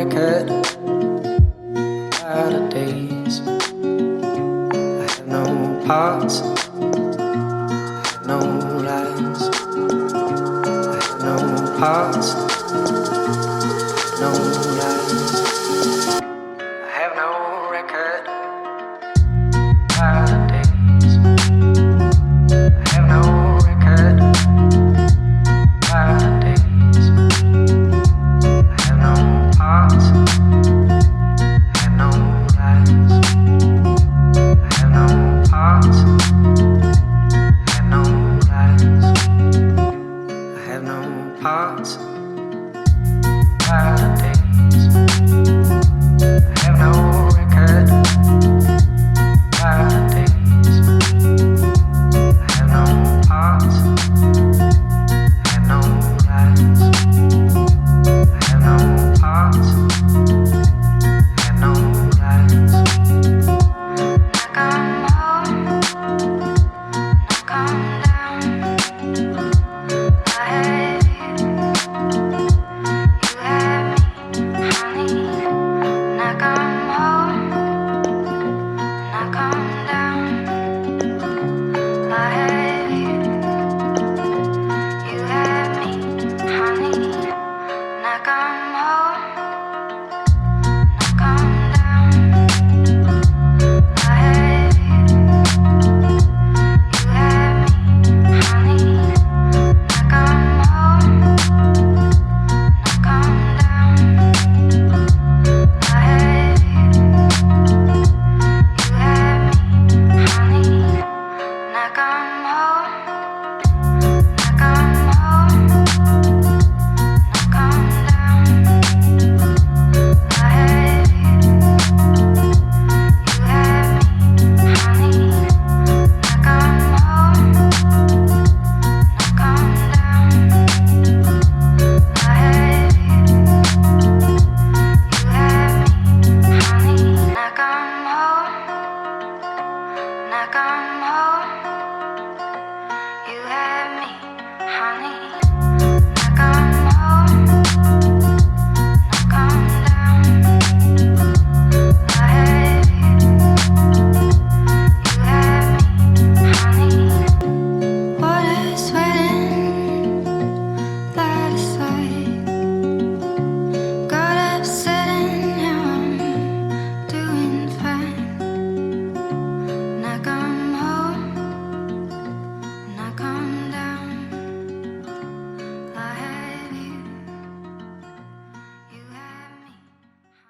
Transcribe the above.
record about the days. I have no parts, I have no lines. I have no parts, no lines. I have no record about the days. I have no record about the days. I have no parts, I have no lines. I have no parts, I have no lines. I have no parts about the days.